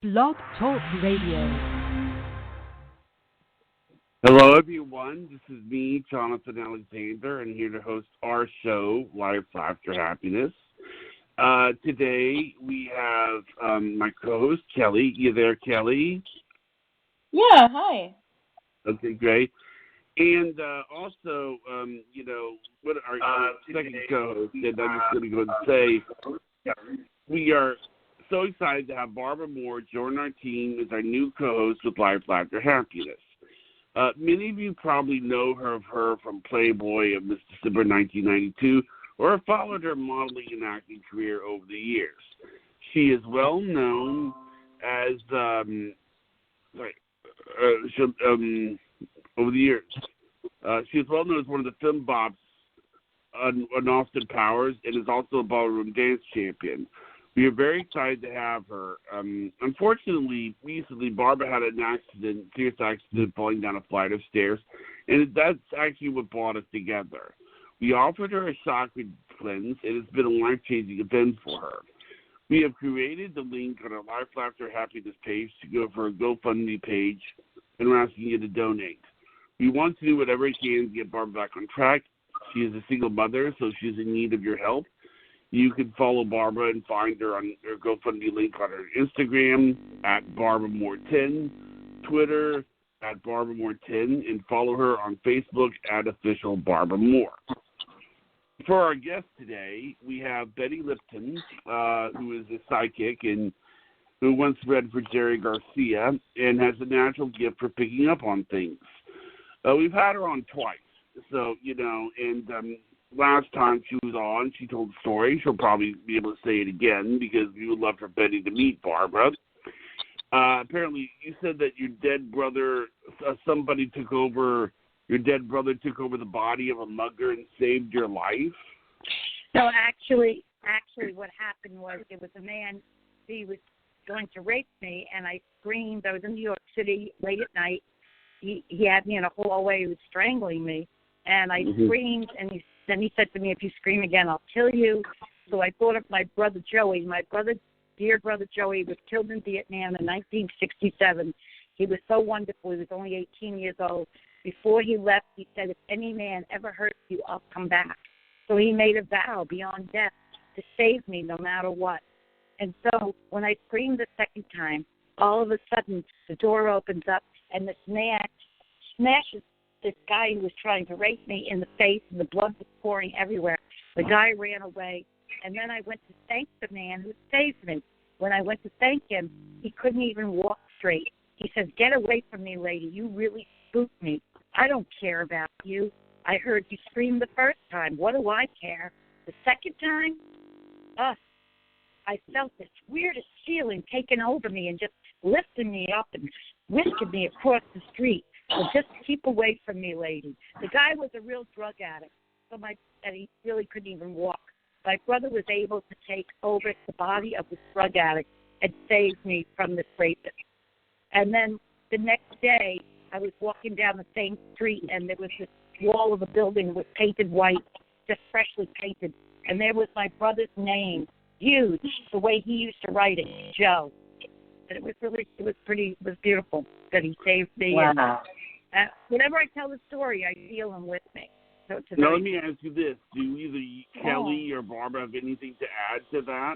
Blog Talk Radio. Hello, everyone. This is me, Jonathan Alexander, and here to host our show, Life After Happiness. Today, we have my co-host, Kelly. You there, Kelly? Yeah, hi. Okay, great. And also, what our second co-host, and I'm just going to go ahead and say, we are so excited to have Barbara Moore join our team as our new co-host with Life After Happiness. Many of you probably know her from Playboy of this December 1992, or have followed her modeling and acting career over the years. She is well known as over the years. She is well known as one of the film bops on Austin Powers, and is also a ballroom dance champion. We are very excited to have her. Unfortunately, recently, Barbara had an serious accident falling down a flight of stairs, and that's actually what brought us together. We offered her a chakra cleanse, and it's been a life-changing event for her. We have created the link on our Life After Happiness page to go for a GoFundMe page, and we're asking you to donate. We want to do whatever we can to get Barbara back on track. She is a single mother, so she's in need of your help. You can follow Barbara and find her on her GoFundMe link on her Instagram at BarbaraMoore10, Twitter at BarbaraMoore10, and follow her on Facebook at Official Barbara Moore. For our guest today, we have Betty Lipton, who is a psychic and who once read for Jerry Garcia and has a natural gift for picking up on things. We've had her on twice, so, last time she was on, she told the story. She'll probably be able to say it again because we would love for Betty to meet Barbara. Apparently, you said that your dead brother, your dead brother took over the body of a mugger and saved your life? No, actually, what happened was it was a man, he was going to rape me, and I screamed. I was in New York City late at night. He had me in a hallway. He was strangling me, and I screamed, and then he said to me, if you scream again, I'll kill you. So I thought of my brother Joey. Dear brother Joey was killed in Vietnam in 1967. He was so wonderful. He was only 18 years old. Before he left, he said, if any man ever hurts you, I'll come back. So he made a vow beyond death to save me no matter what. And so when I screamed the second time, all of a sudden the door opens up and this man smashes this guy who was trying to rape me in the face, and the blood was pouring everywhere. The guy ran away, and then I went to thank the man who saved me. When I went to thank him, he couldn't even walk straight. He says, get away from me, lady. You really spooked me. I don't care about you. I heard you scream the first time. What do I care? The second time, I felt this weirdest feeling taking over me and just lifting me up and whisking me across the street. So just keep away from me, lady. The guy was a real drug addict, and he really couldn't even walk. My brother was able to take over the body of this drug addict and save me from this rapist. And then the next day, I was walking down the same street, and there was this wall of a building that was painted white, just freshly painted. And there was my brother's name, huge, the way he used to write it, Joe. And it was beautiful that he saved me. Wow. And whenever I tell the story, I feel him with me. So now let me ask you this: do either Kelly or Barbara have anything to add to that?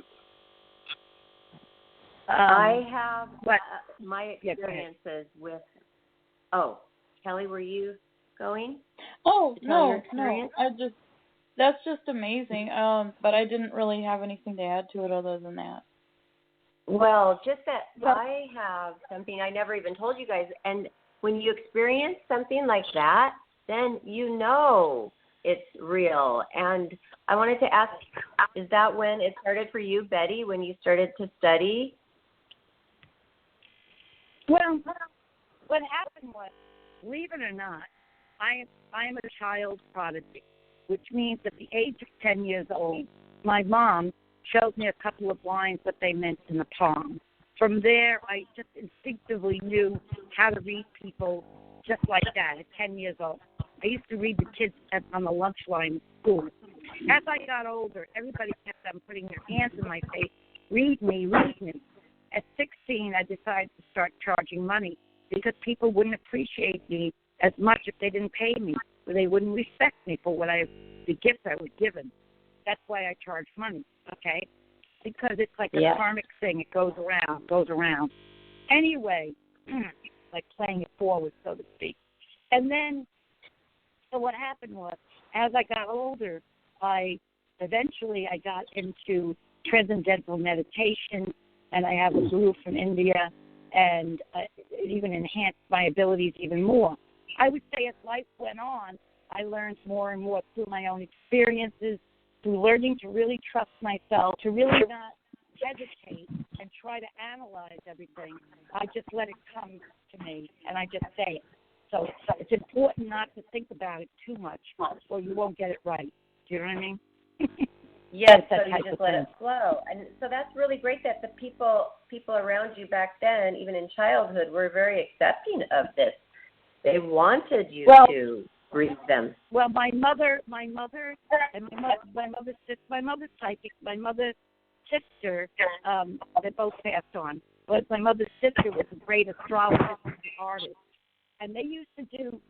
I have my experiences with. Oh, Kelly, were you going? Oh no. That's just amazing. But I didn't really have anything to add to it other than that. Well, just that I have something I never even told you guys. And when you experience something like that, then you know it's real. And I wanted to ask, is that when it started for you, Betty, when you started to study? Well, what happened was, believe it or not, I am a child prodigy, which means at the age of 10 years old, my mom showed me a couple of lines what they meant in the palm. From there, I just instinctively knew how to read people just like that at 10 years old. I used to read the kids on the lunch line at school. As I got older, everybody kept on putting their hands in my face, read me. at 16, I decided to start charging money because people wouldn't appreciate me as much if they didn't pay me, or they wouldn't respect me for the gift I was given. That's why I charge money, okay? Because it's like a karmic thing. It goes around. Anyway, like playing it forward, so to speak. And then, so what happened was, as I got older, eventually I got into transcendental meditation, and I have a guru from India, and it even enhanced my abilities even more. I would say as life went on, I learned more and more through my own experiences, through learning to really trust myself, to really not hesitate and try to analyze everything. I just let it come to me, and I just say it. So it's important not to think about it too much, or you won't get it right. Do you know what I mean? Yes, so you just let it flow. And so that's really great that the people around you back then, even in childhood, were very accepting of this. They wanted you to breathe them. Well, my mother's psychic, my mother's sister, they both passed on, but my mother's sister was a great astrologist and artist. And they used to do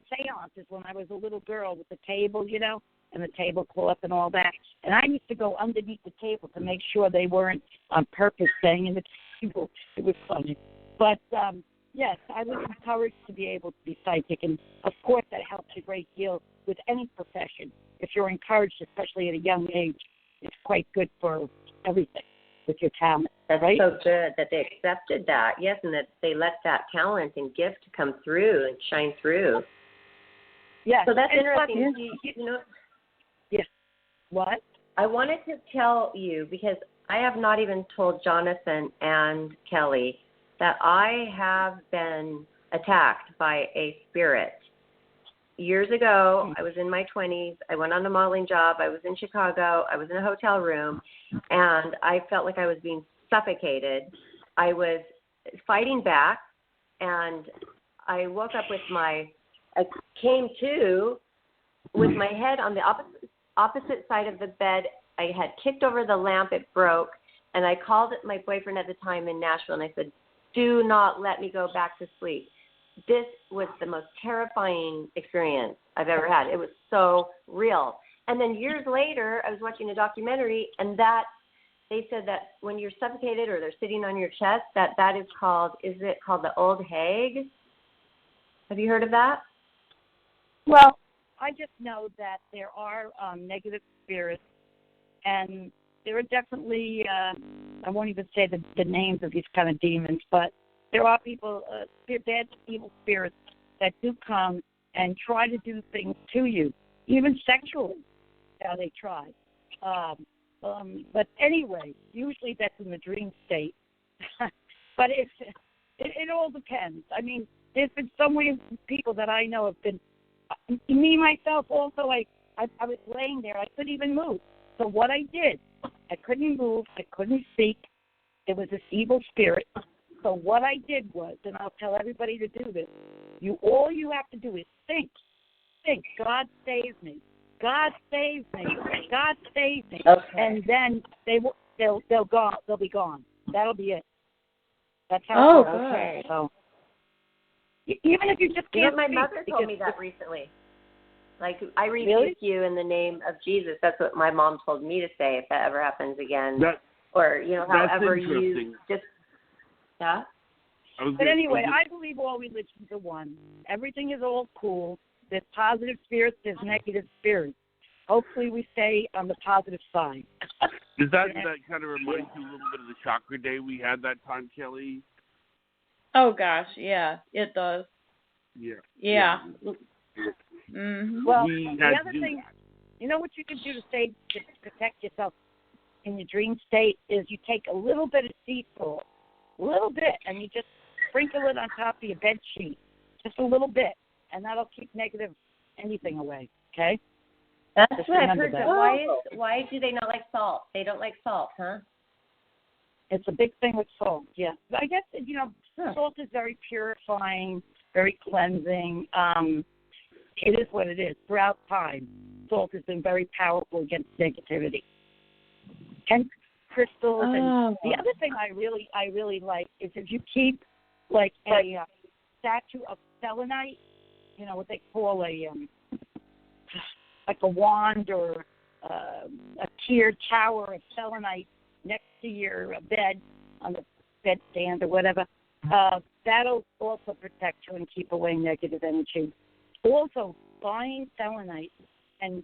seances when I was a little girl with the table, you know, and the tablecloth and all that. And I used to go underneath the table to make sure they weren't on purpose staying in the table. It was funny. But, yes, I was encouraged to be able to be psychic. And, of course, that helps a great deal with any profession. If you're encouraged, especially at a young age, it's quite good for everything with your talent. That's right? So good that they accepted that, yes, and that they let that talent and gift come through and shine through. Yeah. So that's interesting. You know, yes. What? I wanted to tell you, because I have not even told Jonathan and Kelly that I have been attacked by a spirit. Years ago, I was in my 20s. I went on a modeling job. I was in Chicago. I was in a hotel room, and I felt like I was being suffocated. I was fighting back, and I woke up I came to with my head on the opposite side of the bed. I had kicked over the lamp. It broke, and I called my boyfriend at the time in Nashville, and I said, do not let me go back to sleep. This was the most terrifying experience I've ever had. It was so real. And then years later, I was watching a documentary, and they said that when you're suffocated or they're sitting on your chest, that is called the old hag? Have you heard of that? Well, I just know that there are negative spirits, and there are definitely, I won't even say the names of these kind of demons, but there are people, bad, evil spirits that do come and try to do things to you, even sexually, how they try. But anyway, usually that's in the dream state. But it all depends. I mean, there's been so many people that I know have been, me, myself, also, I was laying there. I couldn't even move. So what I did, I couldn't move. I couldn't speak. It was this evil spirit. So what I did was, and I'll tell everybody to do this, all you have to do is think, God save me. God save me. God save me. Okay. And then they'll be gone. That'll be it. That's how it goes. Okay. So even if you just can't speak. My mother told me that recently. Like, I rebuke you in the name of Jesus. That's what my mom told me to say if that ever happens again. However you just... Yeah? But anyway, I believe all religions are one. Everything is all cool. There's positive spirits, there's negative spirits. Hopefully we stay on the positive side. Does that kind of remind you a little bit of the chakra day we had that time, Kelly? Oh, gosh, yeah, it does. Yeah. Mm-hmm. Well, the other thing, you know what you can do to protect yourself in your dream state is you take a little bit of sea salt, and you just sprinkle it on top of your bed sheet, just a little bit, and that'll keep negative anything away, okay? That's what I've heard. Why do they not like salt? They don't like salt, huh? It's a big thing with salt, yeah. But I guess, salt is very purifying, very cleansing. It is what it is. Throughout time, salt has been very powerful against negativity. And crystals. Oh. And the other thing I really like is if you keep like a statue of selenite, you know what they call like a wand or a tiered tower of selenite next to your bed on the bedstand or whatever. That'll also protect you and keep away negative energy. Also, buying selenite and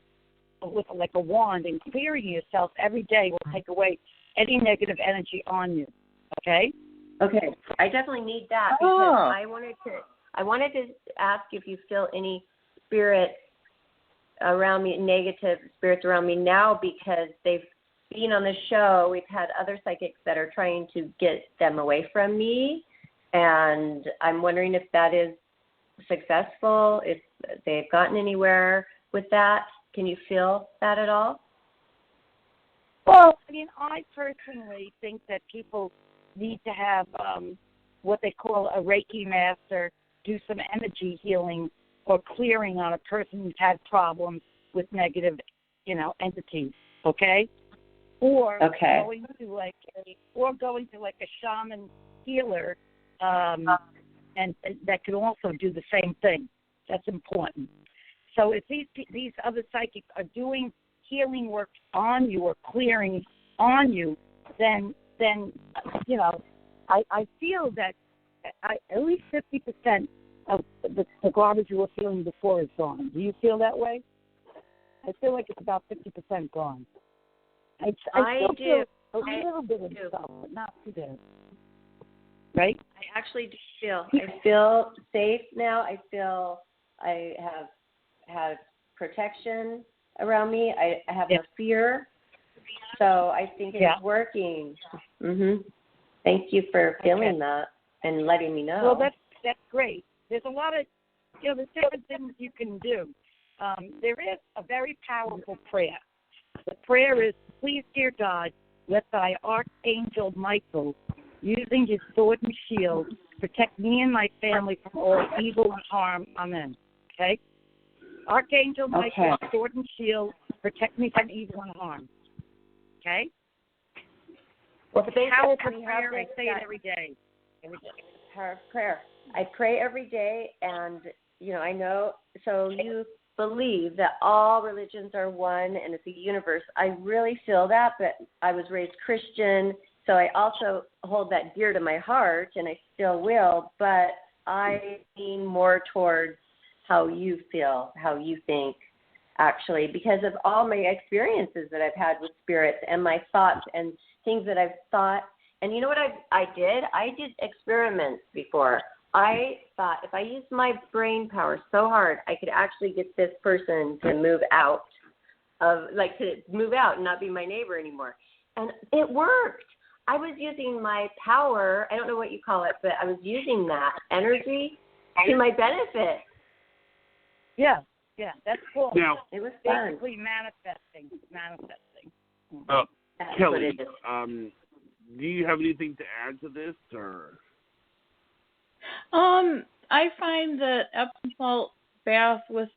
with like a wand and clearing yourself every day will take away any negative energy on you. Okay? Okay. I definitely need that because I wanted to ask if you feel any spirits around me, negative spirits around me now, because they've been on the show. We've had other psychics that are trying to get them away from me, and I'm wondering if that is successful, if they've gotten anywhere with that. Can you feel that at all? Well, I mean, I personally think that people need to have what they call a Reiki master do some energy healing or clearing on a person who's had problems with negative, entities. Okay, or going to like a shaman healer, and that can also do the same thing. That's important. So if these other psychics are doing healing work on you or clearing on you, then I feel that at least 50% of the garbage you were feeling before is gone. Do you feel that way? I feel like it's about 50% gone. I still do. Feel a little bit of stuff, but not too bad. Right? I actually do feel safe now. I feel I have had protection around me. I have no fear. So I think it's working. Mhm. Thank you for feeling that and letting me know. Well, that's great. There's a lot of, there's different things you can do. There is a very powerful prayer. The prayer is, please, dear God, let thy archangel Michael, using his sword and shield, protect me and my family from all evil and harm. Amen. Okay? Archangel Michael, sword and shield, protect me from evil and harm. Okay? Well, it's a powerful prayer. I say it every day. Her prayer. I pray every day, and, I know, so you believe that all religions are one and it's a universe. I really feel that, but I was raised Christian, so I also hold that dear to my heart, and I still will, but I lean more towards how you feel, how you think, actually, because of all my experiences that I've had with spirits and my thoughts and things that I've thought. And you know what I did? I did experiments before. I thought if I used my brain power so hard, I could actually get this person to move out and not be my neighbor anymore. And it worked. I was using my power, I don't know what you call it, but I was using that energy to my benefit. Yeah, that's cool. Now, it was fun. Basically manifesting. Kelly, do you have anything to add to this, or? I find that Epsom salt bath with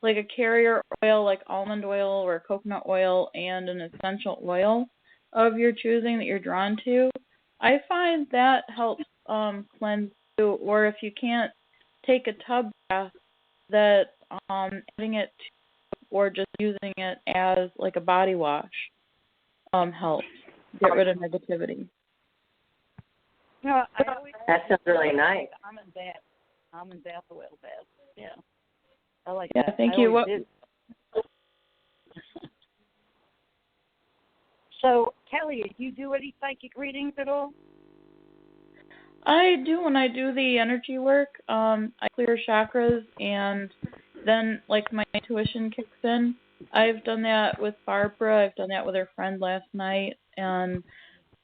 like a carrier oil, like almond oil or coconut oil, and an essential oil of your choosing that you're drawn to, I find that helps cleanse you. Or if you can't take a tub bath, that adding it to, or just using it as like a body wash helps get rid of negativity. That sounds really nice. Almond bath oil bath. Yeah. I like that. Yeah, thank you. So, Kelly, do you do any psychic readings at all? I do. When I do the energy work, I clear chakras, and then like my intuition kicks in. I've done that with Barbara. I've done that with her friend last night, and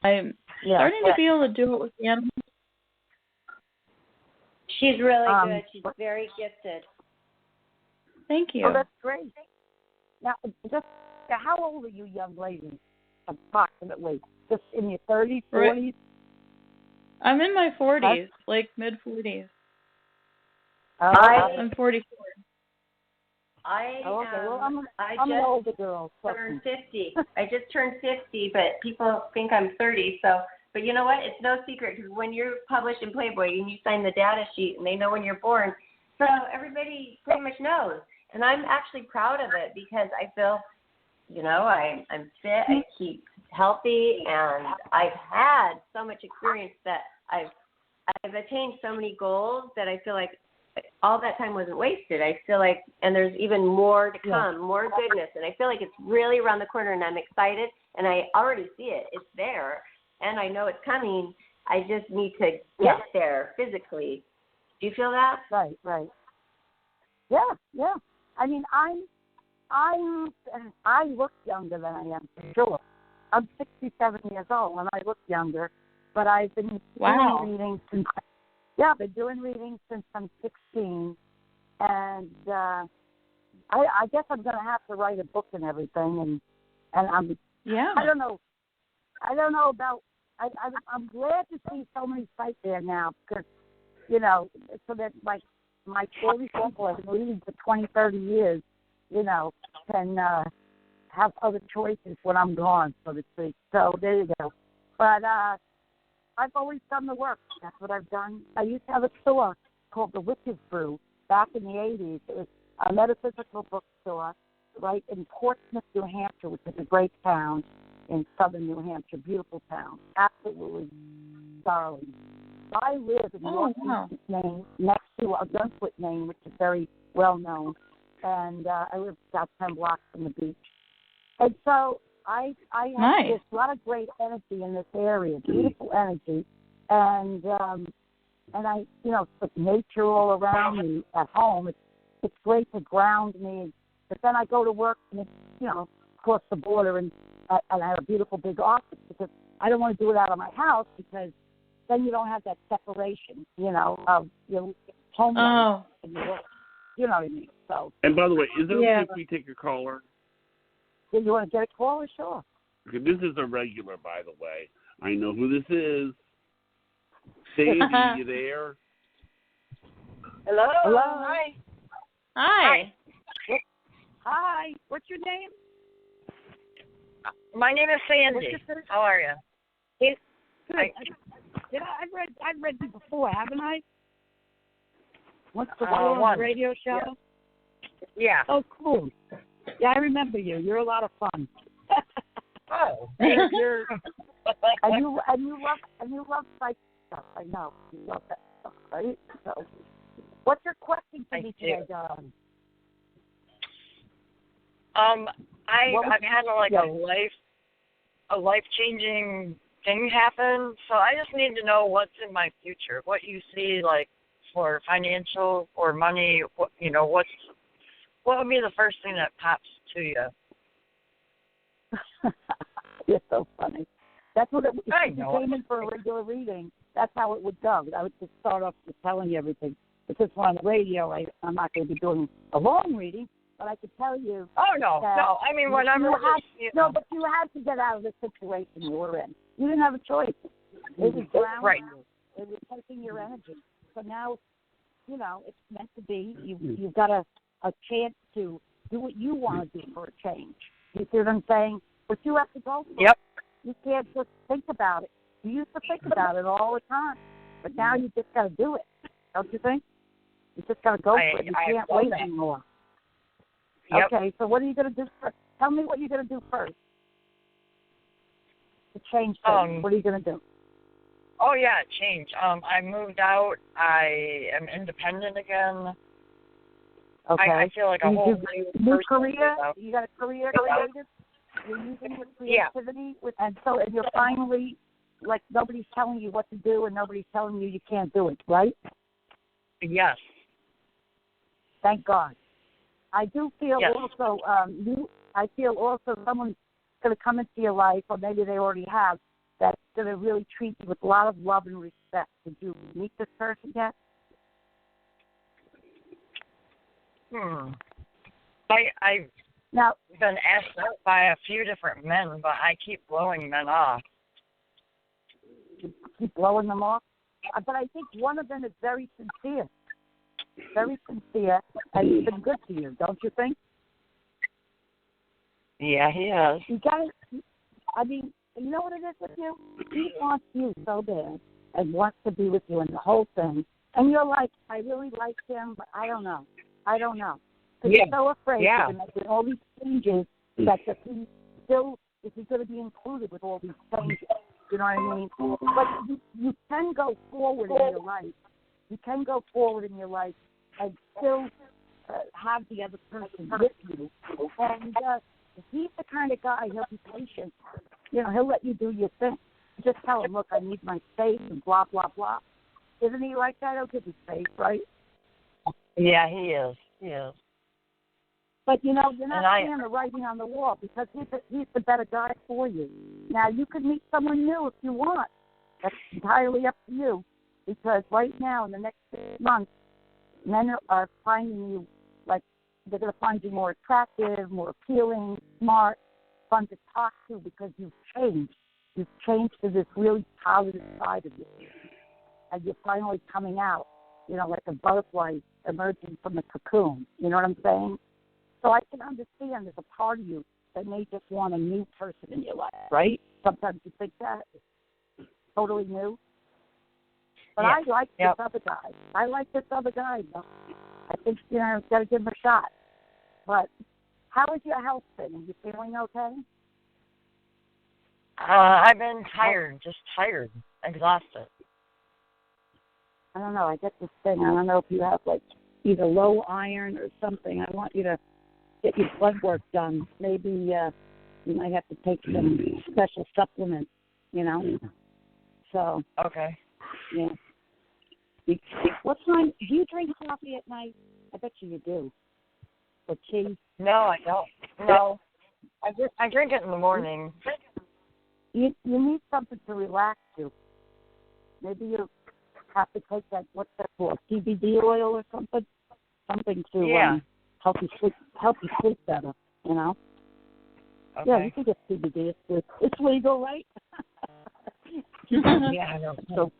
I'm starting to be able to do it with the animals. She's really good. She's very gifted. Thank you. Oh, that's great. Now, just how old are you, young lady, approximately? Just in your 30s, 40s? I'm in my 40s, like mid-40s. I'm 44. I okay. Well, I'm I an just older girl. turned 50. I just turned 50, but people think I'm 30. So, but you know what? It's no secret because when you're published in Playboy and you sign the data sheet and they know when you're born, so everybody pretty much knows. And I'm actually proud of it because I feel, I'm fit. I keep healthy, and I've had so much experience that I've attained so many goals that I feel like all that time wasn't wasted. I feel like, and there's even more to come, more goodness, and I feel like it's really around the corner, and I'm excited, and I already see it. It's there, and I know it's coming. I just need to get there physically. Do you feel that? Right. Yeah. I mean, I look younger than I am, for sure. I'm 67 years old, and I look younger, but I've been doing readings since. Yeah, I've been doing readings since I'm 16, and I guess I'm going to have to write a book and everything, and I'm. Yeah. I don't know about. I'm glad to see so many sites there now because, so that like my 40 people have been reading for 20, 30 years, can have other choices when I'm gone, so to speak. So there you go. But I've always done the work. That's what I've done. I used to have a store called the Witch's Brew back in the 80s. It was a metaphysical bookstore right in Portsmouth, New Hampshire, which is a great town in southern New Hampshire. Beautiful town. Absolutely darling. I live in Northeast Maine, next to a Brunswick, Maine, which is very well known. And I live about 10 blocks from the beach. And so I have this lot of great energy in this area, beautiful energy, and I, with nature all around me at home, it's great to ground me. But then I go to work, and it's, across the border, and I have a beautiful big office because I don't want to do it out of my house because then you don't have that separation, of your home life and your work. You know what I mean? So. And by the way, is it okay if we take your caller? You want to get a call or sure? Okay, this is a regular, by the way. I know who this is. Sadie, you there? Hello. Hi. Hi. What's your name? My name is Sandy. How are you? Good. I've read you before, haven't I? Once the on the radio show. Yeah. Oh, cool. Yeah, I remember you. You're a lot of fun. Oh. and you love psych stuff. I know you love that stuff, right? So, what's your question to me today, John? I've had a life-changing thing happen, so I just need to know what's in my future. What you see, like for financial or money. What would be the first thing that pops to you? You're so funny. That's what if you came in for a it. regular reading, that's how it would go. I would just start off with telling you everything. Because we're on the radio, I'm not going to be doing a long reading, but I could tell you. Oh, no. I mean, whenever. But you had to get out of the situation you were in. You didn't have a choice. It was grounding you. It was taking your energy. So now, it's meant to be. You've got a chance to do what you want to do for a change. You see what I'm saying? But you have to go for it. You can't just think about it. You used to think about it all the time, but now you just got to do it. Don't you think? You just got to go for it. You can't wait anymore. Yep. Okay, so what are you going to do first? Tell me what you're going to do first to change things. What are you going to do? Oh, yeah, change. I moved out. I am independent again. Okay. I feel like a whole new career. You got a career creative. You're using your creativity, and you're finally like nobody's telling you what to do, and nobody's telling you can't do it, right? Yes. Thank God. I do feel also. I feel also someone's going to come into your life, or maybe they already have, that's going to really treat you with a lot of love and respect. Did you meet this person yet? I've been asked out by a few different men, but I keep blowing men off. You keep blowing them off? But I think one of them is very sincere. very sincere, and he's been good to you, don't you think? Yeah, he has. You got to, I mean, you know what it is with you? He wants you so bad and wants to be with you and the whole thing. And you're like, I really like him, but I don't know. Because you're so afraid to make all these changes that if he still, if he's going to be included with all these changes, you know what I mean? But you can go forward in your life. You can go forward in your life and still have the other person with you. And if he's the kind of guy, he'll be patient. You know, he'll let you do your thing. Just tell him, look, I need my space and blah, blah, blah. Isn't he like that? He'll give you space, right? Yeah, he is. He is. But, you know, you're not seeing the writing on the wall because he's the better guy for you. Now, you could meet someone new if you want. That's entirely up to you. Because right now, in the next 6 months, men are finding you, like, they're going to find you more attractive, more appealing, smart, fun to talk to because you've changed. You've changed to this really positive side of you. And you're finally coming out, you know, like a butterfly emerging from the cocoon. You know what I'm saying? So I can understand there's a part of you that may just want a new person in your life, right? Sometimes you think that. Totally new. But I like this other guy. I like this other guy. Though. I think, you know, I've got to give him a shot. But how is your health been? Are you feeling okay? I've been tired, just tired, exhausted. I don't know. I get this thing. I don't know if you have, like, either low iron or something. I want you to get your blood work done. Maybe you might have to take some special supplements, you know? So. Okay. Yeah. What time? Do you drink coffee at night? I bet you do. Or tea? No, I don't. No. I drink it in the morning. You need something to relax you. Maybe you have to take that, what's that for, CBD oil or something? Something to help you sleep better, you know? Okay. Yeah, you can get CBD. It's legal, right? Yeah, I know. So,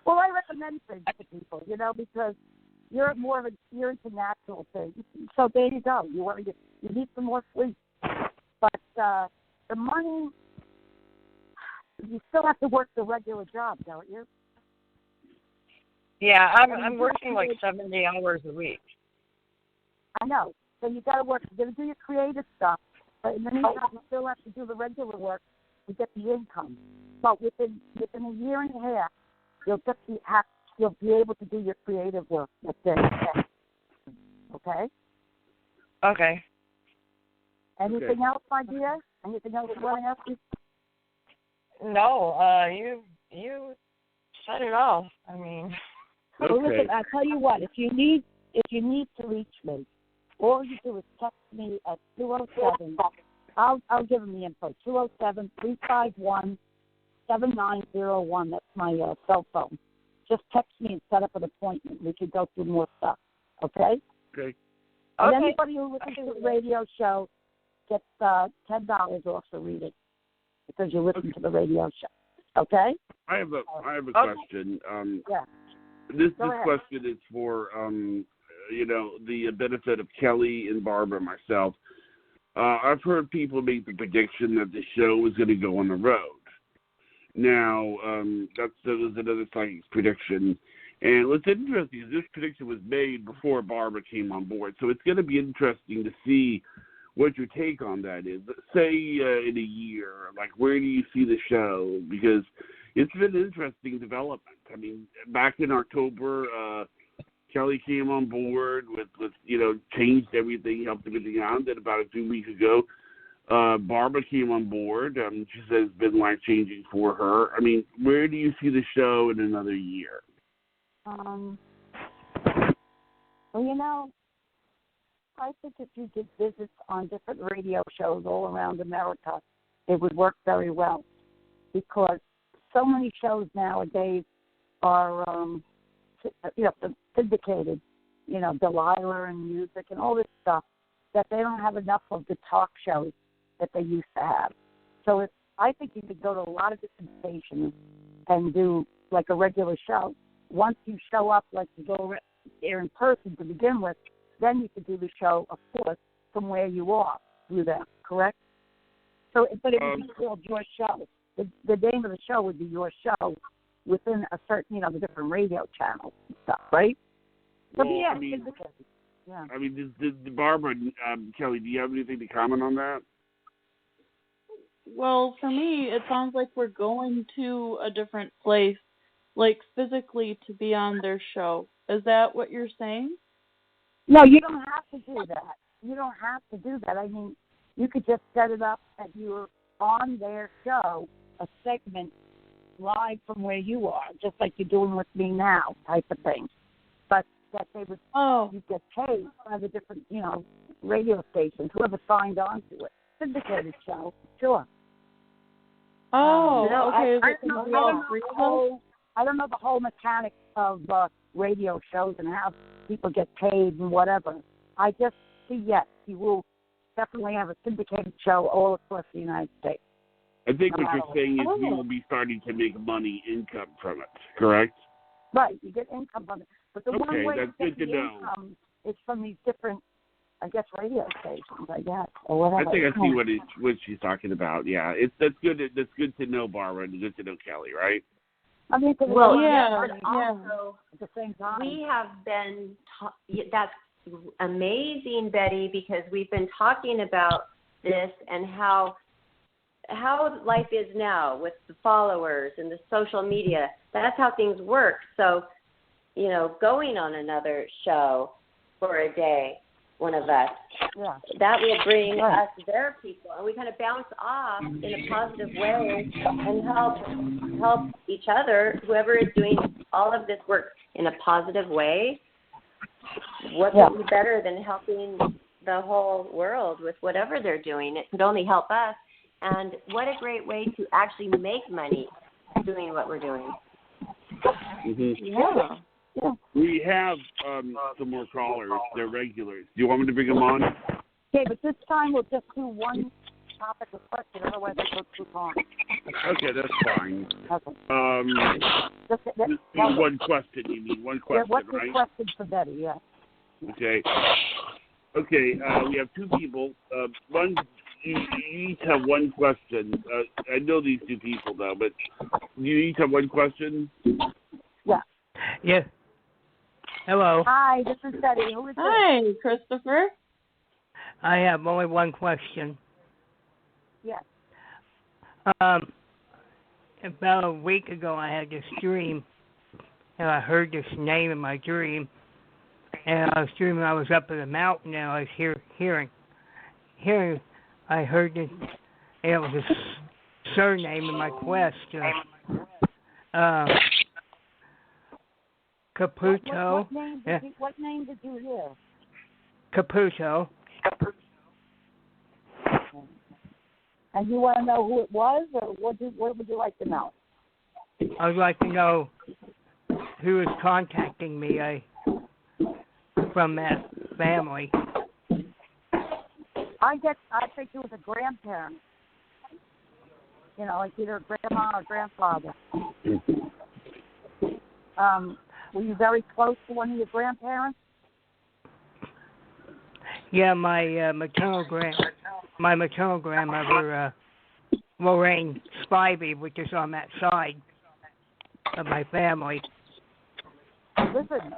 well, I recommend things to people, you know, because you're into natural things. So there you go. You need some more sleep. But the money, you still have to work the regular job, don't you? Yeah, I'm working like 70 hours a week. I know. So you got to work. You're going to do your creative stuff. But in the meantime, you still have to do the regular work to get the income. But within a year and a half, you'll be able to do your creative work. That's it. Okay? Okay. Anything else, my dear? Anything else you want to ask me? No, you said it all. I mean. Well, listen, I'll tell you what. If you need to reach me, all you do is text me at 207. I'll give them the info. 207-351-7901. That's my cell phone. Just text me and set up an appointment. We can go through more stuff. Okay? Okay. And anybody who listens to the radio show gets $10 off the reading because you listen to the radio show. Okay? I have a question. This question is for the benefit of Kelly and Barbara and myself. I've heard people make the prediction that the show is going to go on the road. Now, that was another psychic's prediction. And what's interesting is this prediction was made before Barbara came on board. So it's going to be interesting to see what your take on that is. Say in a year, like, where do you see the show? Because it's been an interesting development. I mean, back in October, Kelly came on board with changed everything, helped everything out. And then about a 2 weeks ago, Barbara came on board. She says it's been life-changing for her. I mean, where do you see the show in another year? Well, I think if you did visits on different radio shows all around America, it would work very well because so many shows nowadays are, syndicated, Delilah and music and all this stuff, that they don't have enough of the talk shows that they used to have. So I think you could go to a lot of different stations and do like a regular show. Once you show up, like you go there in person to begin with, then you could do the show, of course, from where you are through them, correct? So, but it would be called your show. The name of the show would be your show within a certain, the different radio channels and stuff, right? So, Well, yeah, I mean, yeah. I mean, Barbara, Kelly, do you have anything to comment on that? Well, for me, it sounds like we're going to a different place, like physically to be on their show. Is that what you're saying? No, you don't have to do that. You don't have to do that. I mean, you could just set it up that you're on their show, a segment live from where you are, just like you're doing with me now, type of thing. But that they would, you get paid by the different, radio stations, whoever signed on to it. Syndicated show, sure. Oh, okay. I don't know the whole mechanics of radio shows and how people get paid and whatever. I just see, yes, you will definitely have a syndicated show all across the United States. I think what you're saying is you will be starting to make income from it, correct? Right, you get income from it. But the one way that's to good get to the know. income is from these different, radio stations, or whatever. I think I see what she's talking about. Yeah, that's good. That's good to know, Barbara, and good to know, Kelly. Right? I mean, but also at the same time, we have been. That's amazing, Betty, because we've been talking about this and how life is now with the followers and the social media. That's how things work. So, going on another show for a day, one of us, that will bring us their people, and we kind of bounce off in a positive way and help each other. Whoever is doing all of this work in a positive way, what could be better than helping the whole world with whatever they're doing? It could only help us. And what a great way to actually make money doing what we're doing. Mm-hmm. Yeah. We have some more callers. They're regulars. Do you want me to bring them on? Okay, but this time we'll just do one topic of question. Otherwise, it goes too long. Okay, that's fine. Okay. One question, you mean? One question, what's right? What's the question for Betty, yeah. Okay. Okay, we have two people. One, you each have one question. I know these two people, though, but you each have one question? Yeah. Yeah. Hello. Hi, this is Betty. Who is this? Hi, Christopher. I have only one question. Yes. About a week ago, I had this dream, and I heard this name in my dream, and I was dreaming I was up in the mountain, and I was hearing. I heard it, and it was a surname in my quest. Caputo. What name did you hear? Caputo. And you want to know who it was, or what would you like to know? I would like to know who is contacting me from that family. I think it was a grandparent. Like either a grandma or grandfather. Were you very close to one of your grandparents? Yeah, my maternal grandmother, Lorraine Spivey, which is on that side of my family. Listen,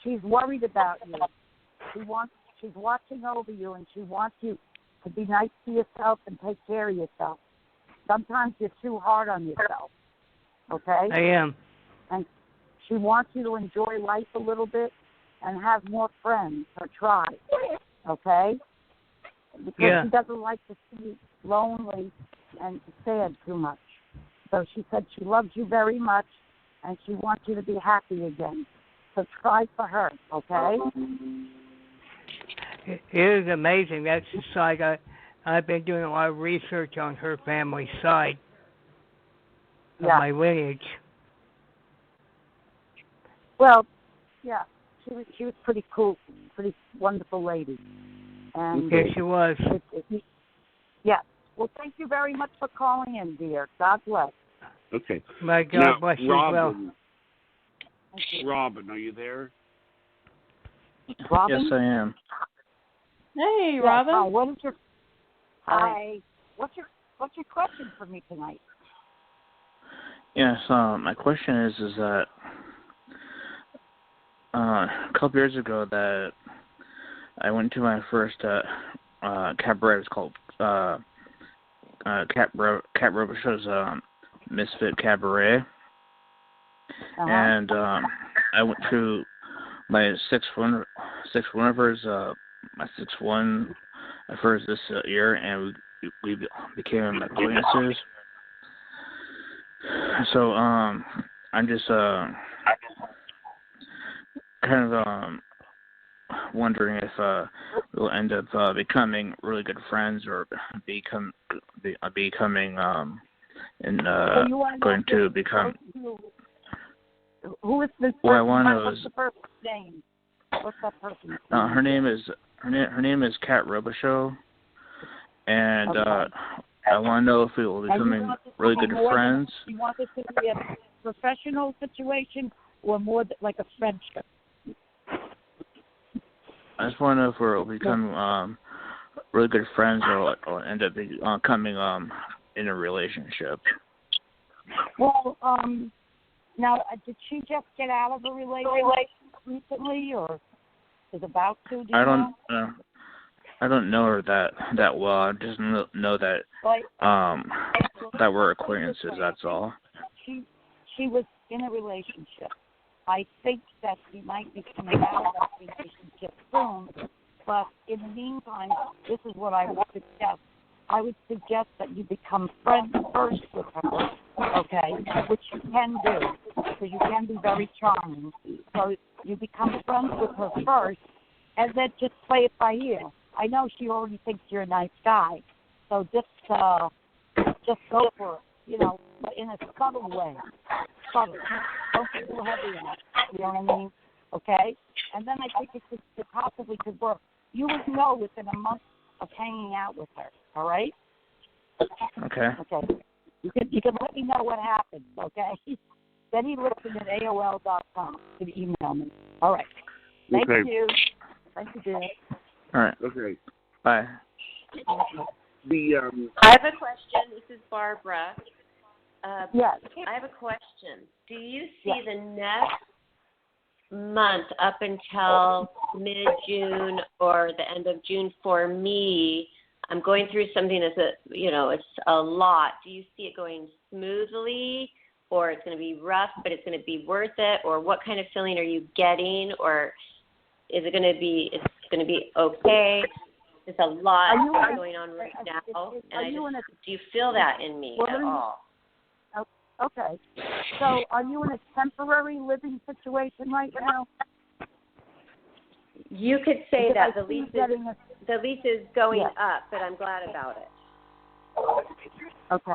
she's worried about you. She's watching over you, and she wants you to be nice to yourself and take care of yourself. Sometimes you're too hard on yourself. Okay? I am. And she wants you to enjoy life a little bit and have more friends or try. Okay? Because she doesn't like to see you lonely and sad too much. So she said she loves you very much and she wants you to be happy again. So try for her, okay? It is amazing. That's the side I've been doing a lot of research on her family side of my lineage. Well, yeah, she was pretty cool, pretty wonderful lady. And yes, she was. Yeah. Well, thank you very much for calling in, dear. God bless. Okay. My God bless you as well. Robin, are you there? Robin? Yes, I am. Hey, Yes, Robin. Hi. What's your question for me tonight? Yes, my question is that a couple years ago that I went to my first cabaret. It's called Cat Robichaud's Misfit Cabaret, and I went to my sixth one of hers, my sixth one of hers this year, and we became acquaintances. So I'm just kind of wondering if we'll end up becoming really good friends or becoming going to become. Who is this person? Well, I want to. What's the person's name? What's that person's name? Her name is Cat Robichaud, and okay. I want to know if we will be becoming really good friends. You want this to be a professional situation or more like a friendship? I just want to know if we'll become really good friends or end up becoming in a relationship. Well, now, did she just get out of a relationship recently, or is about to? I don't know her that well. I just know that that we're acquaintances. That's all. She was in a relationship. I think that she might be coming out of that relationship soon. But in the meantime, this is what I would suggest. I would suggest that you become friends first with her, okay, which you can do, because you can be very charming. So you become friends with her first, and then just play it by ear. I know she already thinks you're a nice guy, so just go for it, but in a subtle way. Subtle. Don't get too heavy in it. You know what I mean? Okay? And then I think it possibly could work. You would know within a month of hanging out with her. All right? Okay. Okay. You can let me know what happens, okay? Betty Lipton at AOL.com. You can email me. All right. Thank you. Thank you, dear. All right. Okay. Bye. I have a question. This is Barbara. Yes. I have a question. Do you see the next month up until mid-June or the end of June for me? I'm going through something it's a lot. Do you see it going smoothly, or it's going to be rough, but it's going to be worth it, or what kind of feeling are you getting, or is it going to be okay? There's a lot going on right now, do you feel that in me at all? Okay. So are you in a temporary living situation right now? You could say because that the lease is going up, but I'm glad about it. Okay.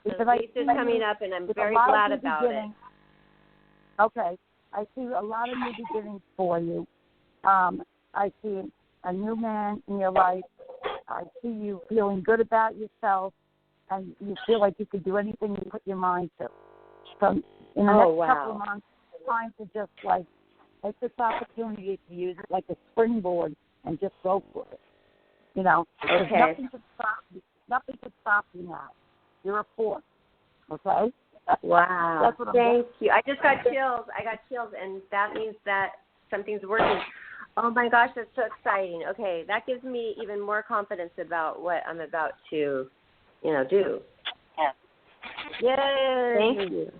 The lease is coming up, and I'm very glad about it. Okay. I see a lot of new beginnings for you. I see a new man in your life. I see you feeling good about yourself, and you feel like you could do anything you put your mind to. So in the next couple of months, it's time to just take this opportunity to use it like a springboard and just go for it. Okay. Nothing could stop you. Nothing could stop you now. You're a force. Okay? Wow. That's what Thank you. I just got chills. And that means that something's working. Oh my gosh, that's so exciting. Okay, that gives me even more confidence about what I'm about to, do. Yay! Thank you.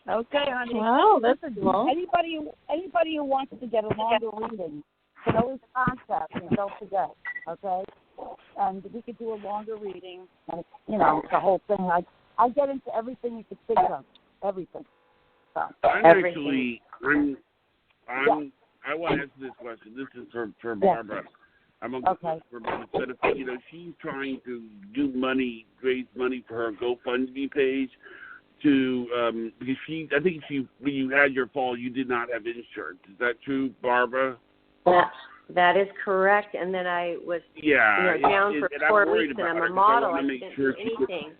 Okay, honey. Wow, that's cool. Anybody who wants to get a longer reading can always contact me. Don't forget, okay? And we could do a longer reading, and the whole thing. I get into everything you could think of, everything. So. I want to answer this question. This is for Barbara. I'm going to for Barbara's benefit. She's trying to raise money for her GoFundMe page because I think when you had your fall, you did not have insurance. Is that true, Barbara? That is correct. And then I was down for 4 weeks, and I'm a model. I didn't do anything.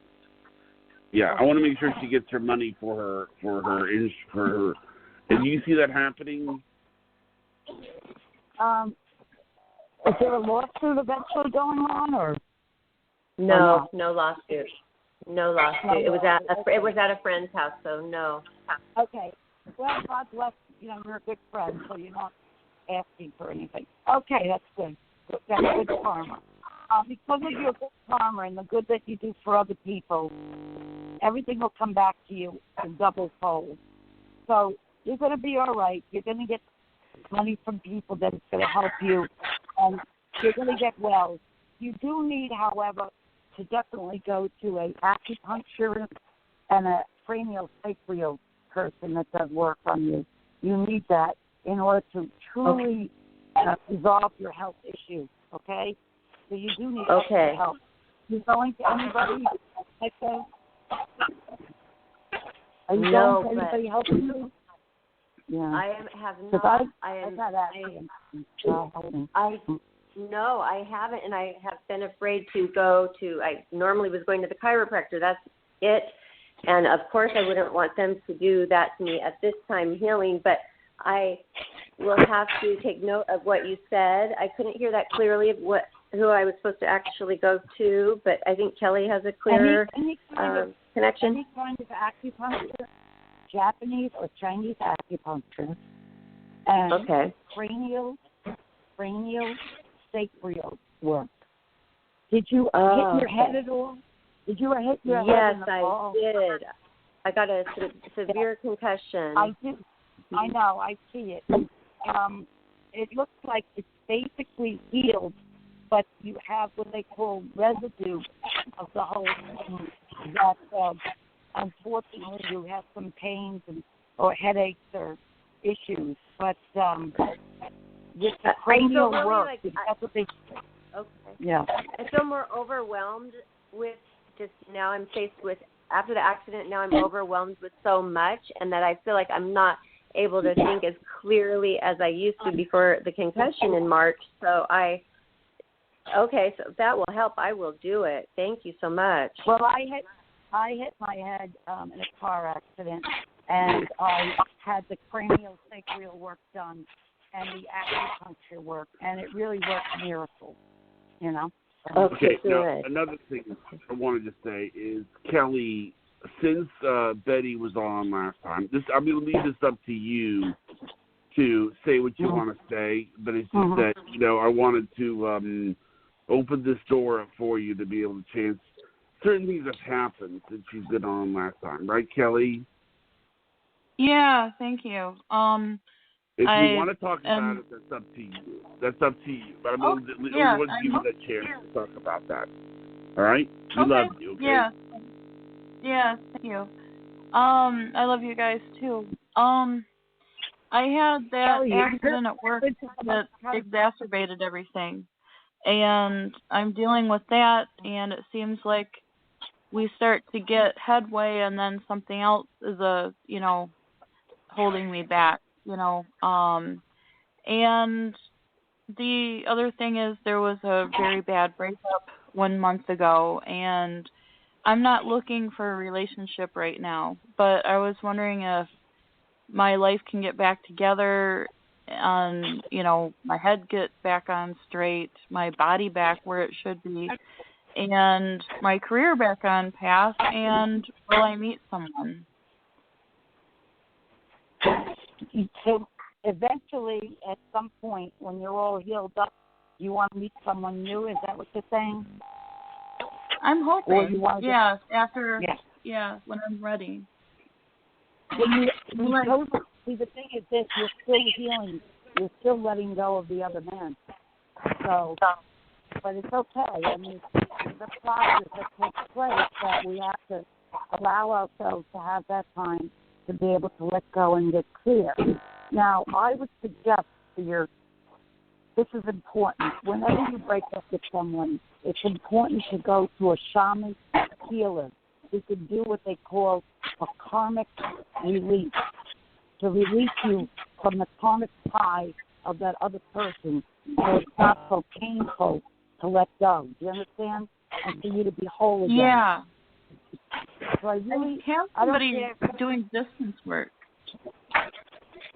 I want to make sure she gets her money for her. And do you see that happening? Is there a lawsuit eventually going on, or? No, no lawsuit. No lawsuit. It was at a friend's house, so no. Okay. Well, God bless. You're a good friend, so you're not asking for anything. Okay, that's good. That's good karma. Because of your good karma and the good that you do for other people, everything will come back to you in double fold. So you're going to be all right. You're going to get money from people that's going to help you, and you're going to get well. You do need, however, to definitely go to an acupuncturist and a craniosacral person that does work on you. You need that in order to truly resolve your health issues, okay? So you do need extra help. You're going to anybody like that? Are you going to anybody helping you? Yeah. I have not. No, I haven't, and I have been afraid to go to. I normally was going to the chiropractor. That's it, and of course I wouldn't want them to do that to me at this time healing. But I will have to take note of what you said. I couldn't hear that clearly of who I was supposed to actually go to, but I think Kelly has a clearer connection. Any kind of acupuncture, Japanese or Chinese acupuncture, and cranial sacral work. Did you hit your head at all? Did you hit your head in the ball? Yes, I did. I got a severe concussion. I did. I know. I see it. It looks like it's basically healed, but you have what they call residue of the whole thing. That unfortunately you have some pains or headaches or issues, but with the cranial work, that's what they. Okay. Yeah. I feel more overwhelmed with just now. I'm faced with after the accident. Now I'm overwhelmed with so much, and that I feel like I'm not able to think as clearly as I used to before the concussion in March. So so if that will help, I will do it. Thank you so much. Well, I hit my head in a car accident, and I had the craniosacral work done and the acupuncture work, and it really worked miracles, Okay, now another thing I wanted to say is, Kelly, since Betty was on last time, I'm going to leave this up to you to say what you want to say, but it's just that, I wanted to open this door up for you to be able to chance certain things have happened since she's been on last time, right, Kelly? Yeah, thank you. If you want to talk about it, that's up to you. But I'm going to give you the chance to talk about that. All right? We love you, okay? Yeah. Yeah, thank you. I love you guys, too. I had that accident at work that exacerbated everything. And I'm dealing with that, and it seems like we start to get headway, and then something else is holding me back, and the other thing is there was a very bad breakup 1 month ago, and I'm not looking for a relationship right now, but I was wondering if my life can get back together and, my head get back on straight, my body back where it should be, and my career back on path, and will I meet someone? So eventually, at some point, when you're all healed up, you want to meet someone new? Is that what you're saying? I'm hoping. Or you want when I'm ready. See, the thing is this: you're still healing. You're still letting go of the other man. So, but it's okay. I mean, the process that takes place that we have to allow ourselves to have that time to be able to let go and get clear. Now, I would suggest this is important. Whenever you break up with someone, it's important to go to a shaman healer who can do what they call a karmic release, to release you from the karmic tie of that other person so it's not so painful to let go. Do you understand? And for you to be whole again. Yeah. So I really have somebody doing distance work.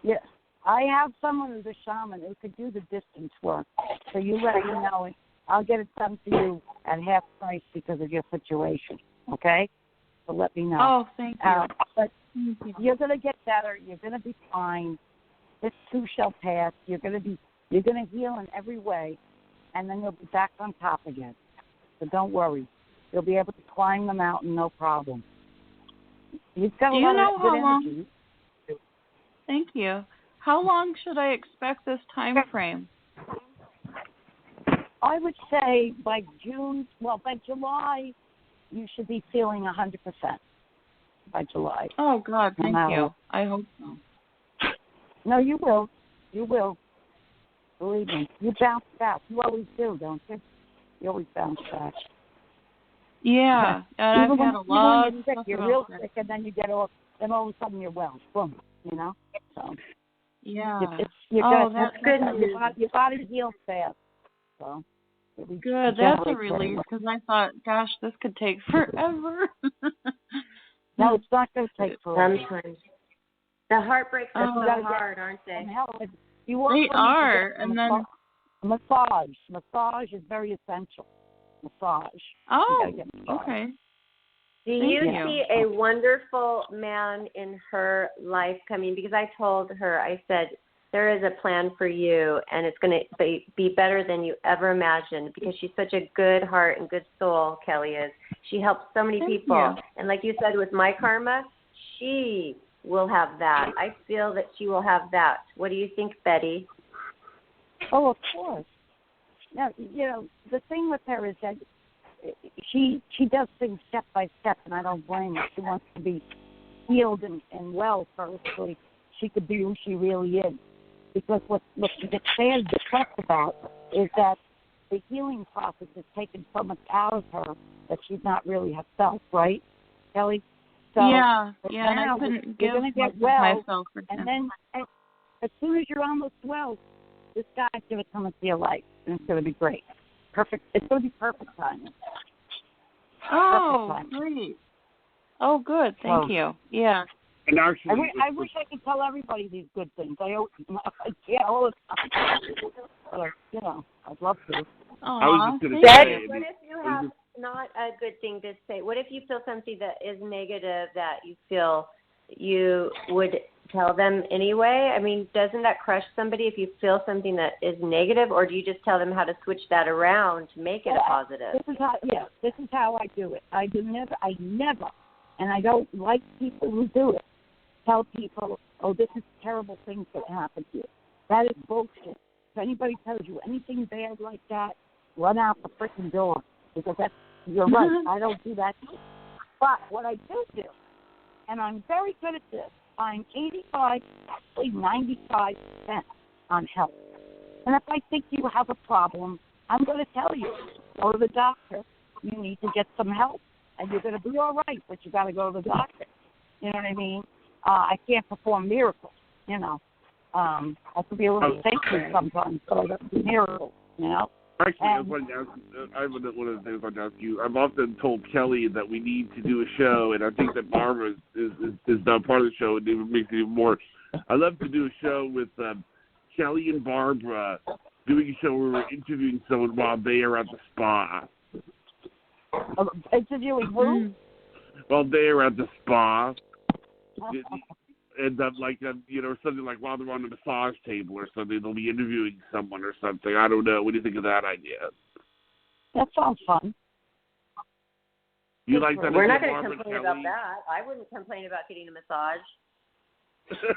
Yeah. I have someone who's a shaman who could do the distance work. So you let me know, and I'll get it done for you at half price because of your situation. Okay? So let me know. Oh, thank you. But you're going to get better. You're going to be fine. This too shall pass. You're going to heal in every way, and then you'll be back on top again. So don't worry. You'll be able to climb the mountain, no problem. You've got a lot of good energy. Thank you. How long should I expect this time frame? I would say by July, you should be feeling 100% by July. Oh, God, thank you. I hope so. No, you will. You will. Believe me. You bounce back. You always do, don't you? You always bounce back. Yeah, and I've had a lot of stuff. You're real sick, and then you get off, and all of a sudden you're well. Boom. You know? So. Yeah. That's good news. Your body heals fast. So. Good. That's a relief because I thought, gosh, this could take forever. No, it's not going to take forever. Sometimes. The heartbreaks are so hard, aren't they? They are. And then massage. Massage is very essential. Massage. Oh, okay. Do you see a wonderful man in her life coming? Because I told her, I said, there is a plan for you, and it's going to be better than you ever imagined because she's such a good heart and good soul, Kelly is. She helps so many people. And like you said with my karma, she will have that. I feel that she will have that. What do you think, Betty? Oh, of course. Now, you know, the thing with her is that she does things step by step, and I don't blame her. She wants to be healed and well first so she could be who she really is. Because what she gets sad to talk about is that the healing process has taken so much out of her that she's not really herself, right, Kelly? So, and now I couldn't you're give going to get well, myself for and then as soon as you're almost well, this guy's going to come into your life, and it's going to be great. Perfect. It's going to be perfect timing. Oh, great. Oh, good. Thank you. Yeah. And actually, I wish I could tell everybody these good things. I can't all the time. But, you know, I'd love to. I was just going to say, say. what if you have not a good thing to say? What if you feel something that is negative that you feel you would tell them anyway? I mean, doesn't that crush somebody if you feel something that is negative, or do you just tell them how to switch that around to make it a positive? This is how I do it. I never, and I don't like people who do it. Tell people, oh, this is a terrible thing that happened to you. That is bullshit. If anybody tells you anything bad like that, run out the freaking door because you're right. I don't do that. But what I do, and I'm very good at this, I'm 85, actually 95% on health. And if I think you have a problem, I'm going to tell you, go to the doctor. You need to get some help. And you're going to be all right, but you got to go to the doctor. You know what I mean? I can't perform miracles, you know. I could be a little saintly sometimes, but I don't do miracles, you know. Actually, I wanted to ask, one of the things I want to ask you. I've often told Kelly that we need to do a show, and I think that Barbara is now part of the show, and it makes it even more. I'd love to do a show with Kelly and Barbara doing a show where we're interviewing someone while they are at the spa. Interviewing who? While they are at the spa. And something like while they're on the massage table or something, they'll be interviewing someone or something. I don't know. What do you think of that idea? That sounds fun. You like that? We're not going to complain about that. I wouldn't complain about getting a massage.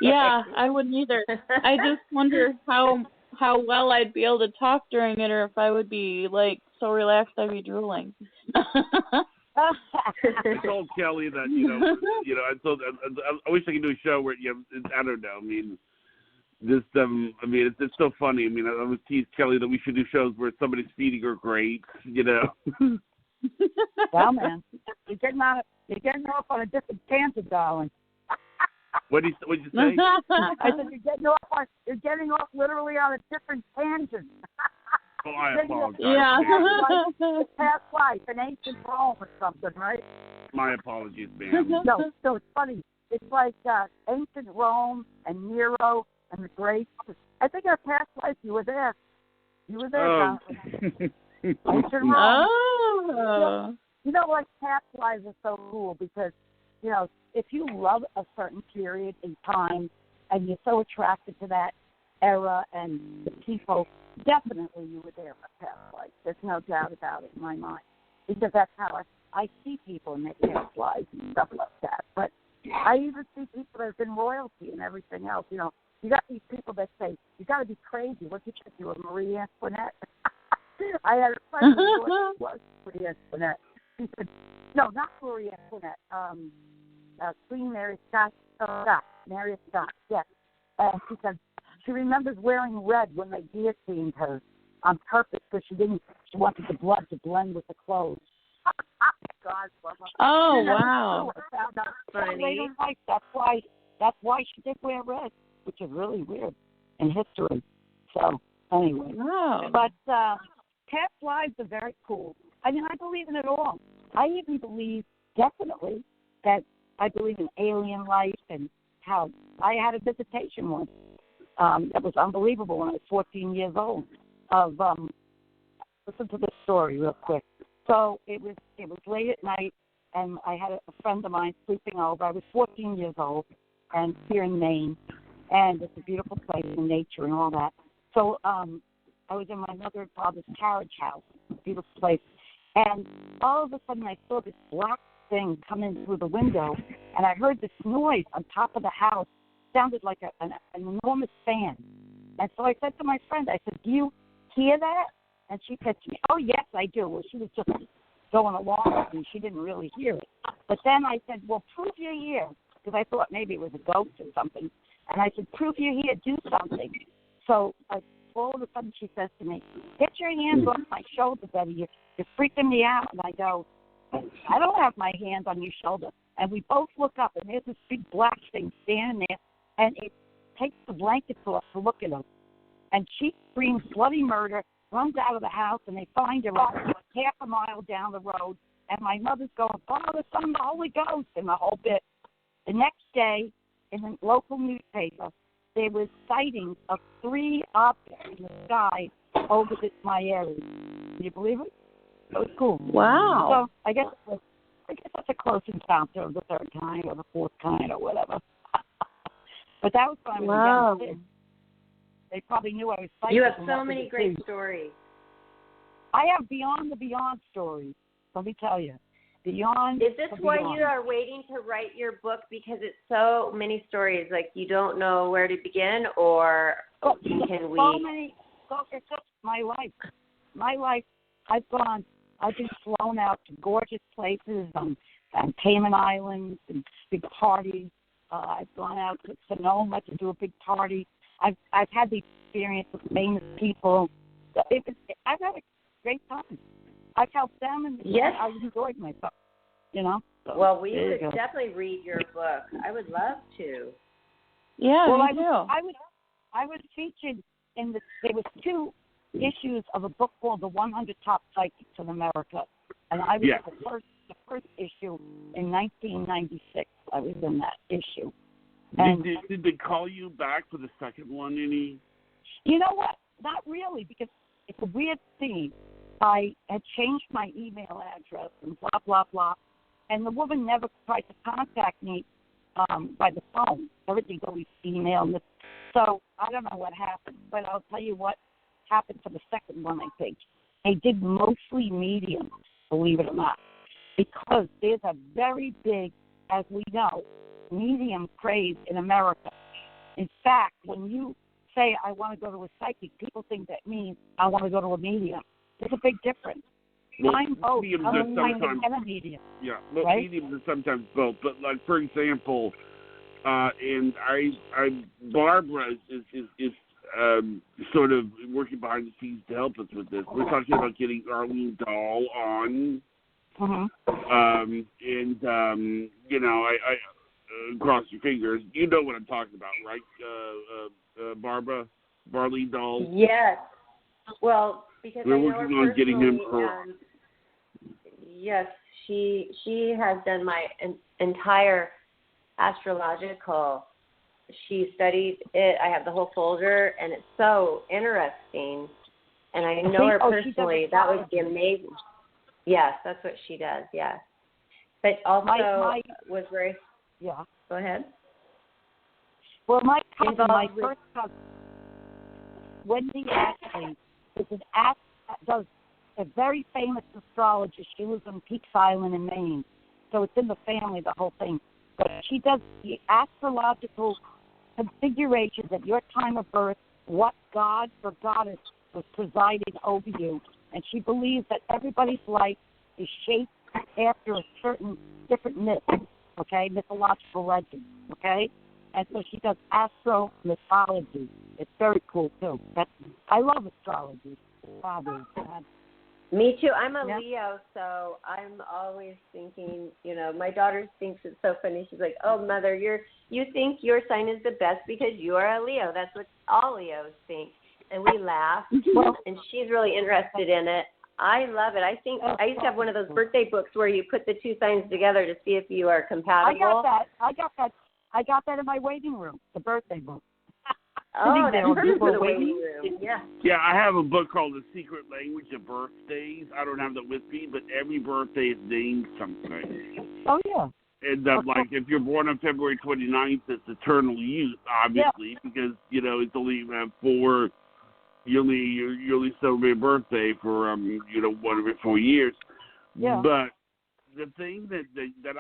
Yeah, I wouldn't either. I just wonder how well I'd be able to talk during it, or if I would be like so relaxed I'd be drooling. I told Kelly that I wish I could do a show where I don't know. I mean, it's so funny. I mean, I would tease Kelly that we should do shows where somebody's feeding her grapes. You know. Well, man, you're getting off on a different tangent, darling. What'd you say? I said you're getting off literally on a different tangent. Oh, I apologize. Yeah. Past life in ancient Rome or something, right? My apologies, ma'am. No, so it's funny. It's like ancient Rome and Nero and the grace. I think our past life, you were there. You were there, Oh. Jonathan. I should remember. Oh. You know, like past lives are so cool because, you know, if you love a certain period in time and you're so attracted to that era and the people, definitely you were there in a past life. There's no doubt about it in my mind. Because that's how I see people in their past lives and stuff like that. But I even see people that have been royalty and everything else. You know, you got these people that say, you got to be crazy. What did you do, Marie Antoinette? I had a friend who was Marie Antoinette. She said, no, not Marie Antoinette. Queen Mary Scott, Mary Scott, yes. And she said she remembers wearing red when they guillotined her on purpose because she wanted the blood to blend with the clothes. God, oh, wow. Funny. That's why she did wear red, which is really weird in history. So, anyway. Wow. But past lives are very cool. I mean, I believe in it all. I even believe, definitely, that I believe in alien life and how I had a visitation once. That was unbelievable when I was 14 years old. Listen to this story real quick. So it was late at night, and I had a friend of mine sleeping over. I was 14 years old, and here in Maine, and it's a beautiful place in nature and all that. So I was in my mother and father's carriage house, beautiful place, and all of a sudden I saw this black thing come in through the window, and I heard this noise on top of the house. It sounded like an enormous fan. And so I said to my friend, I said, do you hear that? And she said to me, oh, yes, I do. Well, she was just going along with me. She didn't really hear it. But then I said, well, prove you're here, because I thought maybe it was a ghost or something. And I said, prove you're here, do something. So all of a sudden she says to me, get your hands off my shoulder, Betty. You're freaking me out. And I go, I don't have my hands on your shoulder. And we both look up, and there's this big black thing standing there, and it takes the blankets off to look at her. And she screams bloody murder, runs out of the house, and they find her half a mile down the road. And my mother's going, Father, Son, the Holy Ghost, and the whole bit. The next day, in the local newspaper, there was sightings of 3 objects in the sky over my area. Can you believe it? It was cool. Wow. So I guess that's a close encounter of the third kind or the fourth kind or whatever. But that was fun. Wow. They probably knew I was psychic. You have so many great stories. I have beyond the beyond stories. Let me tell you. Beyond. Is this why you are waiting to write your book? Because it's so many stories, like you don't know where to begin, or can we? So many. It's just my life. My life. I've been flown out to gorgeous places on Cayman Islands and big parties. I've gone out to Sonoma to do a big party. I've had the experience with famous people. I've had a great time. I've helped them, and yes. I've enjoyed myself. You know. So, well, we would definitely read your book. I would love to. Yeah, well, me too. I was featured in there was 2 issues of a book called The 100 Top Psychics in America, and I was the first issue in 1996. I was in that issue. And Did they call you back for the second one any? You know what? Not really, because it's a weird thing. I had changed my email address and blah, blah, blah, and the woman never tried to contact me by the phone. Everything's always email. So I don't know what happened, but I'll tell you what happened for the second one, I think. They did mostly mediums, believe it or not, because there's a very big, as we know, medium craze in America. In fact, when you say, I want to go to a psychic, people think that means I want to go to a medium. There's a big difference. Well, I'm both. mediums I'm are a psychic sometimes, and a medium. Yeah, well, right? mediums are sometimes both. But like, for example, and Barbara is sort of working behind the scenes to help us with this. We're talking about getting Arlene Dahl on. Mm-hmm. And you know, I cross your fingers. You know what I'm talking about, right, Barbara? Barley Dahl? Yes. Well, because we're I know working her on getting him yes, she has done my entire astrological she studied it. I have the whole folder, and it's so interesting. And I know her personally. That would be amazing. Yes, that's what she does. Yes, but also was very. Yeah. Go ahead. Well, my cousin, my first cousin, Wendy Ashley, does a very famous astrologist. She lives on Peaks Island in Maine, so it's in the family, the whole thing. But she does the astrological configurations at your time of birth, what god or goddess was presiding over you, and she believes that everybody's life is shaped after a certain different myth, okay, mythological legend, okay? And so she does astro mythology. It's very cool too. I love astrology. Me too. I'm a Leo, so I'm always thinking. My daughter thinks it's so funny. She's like, "Oh, mother, you think your sign is the best because you are a Leo. That's what all Leos think." And we laugh. And she's really interested in it. I love it. I think I used to have one of those birthday books where you put the two signs together to see if you are compatible. I got that in my waiting room, the birthday book. Oh, that's perfect for the waiting room. Yeah. Yeah, I have a book called The Secret Language of Birthdays. I don't have that with me, but every birthday is named something. Oh, yeah. And like if you're born on February 29th, it's eternal youth, obviously, because it's only four. You only celebrate a birthday for 1 every 4 years. Yeah. But the thing that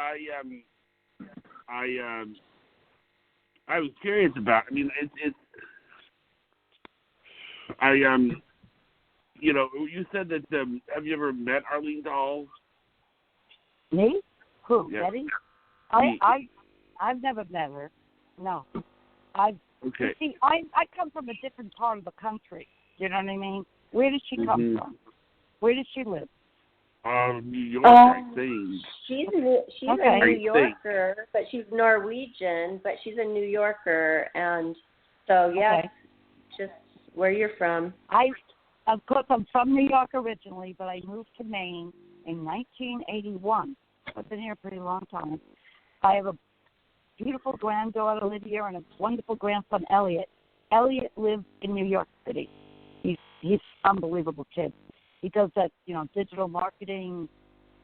I was curious about. I mean, you said that. Have you ever met Arlene Dahl? Me? Who? Yeah. Betty? I've never met her. No. Okay. You see, I come from a different part of the country. You know what I mean? Where does she come from? Where does she live? New York, I think. She's a New Yorker, but she's Norwegian, but she's a New Yorker, and so just where you're from. Of course, I'm from New York originally, but I moved to Maine in 1981. I've been here a pretty long time. I have a beautiful granddaughter, Lydia, and a wonderful grandson, Elliot. Elliot lives in New York City. He's an unbelievable kid. He does that, digital marketing,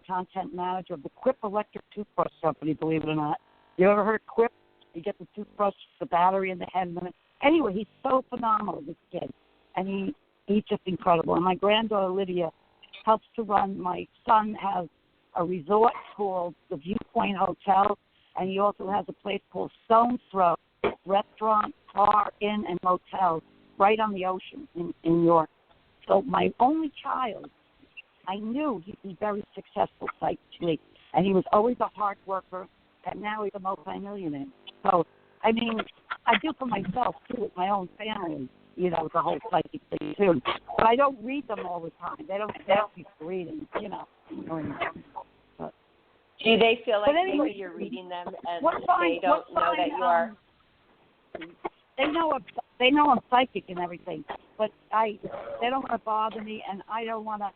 content manager of the Quip electric toothbrush company, believe it or not. You ever heard Quip? You get the toothbrush, the battery in the head. Anyway, he's so phenomenal, this kid. And he's just incredible. And my granddaughter, Lydia, helps to run. My son has a resort called the Viewpoint Hotel, and he also has a place called Stone's Throw, restaurant, bar, inn, and motel right on the ocean in New York. So my only child, I knew he'd be very successful psychically, and he was always a hard worker, and now he's a multimillionaire. So, I mean, I do for myself, too, with my own family, the whole psychic thing, too. But I don't read them all the time. They don't ask me for reading, But, do they feel like maybe you're reading them and they don't know that you are? They know I'm psychic and everything, but they don't want to bother me, and I don't want to.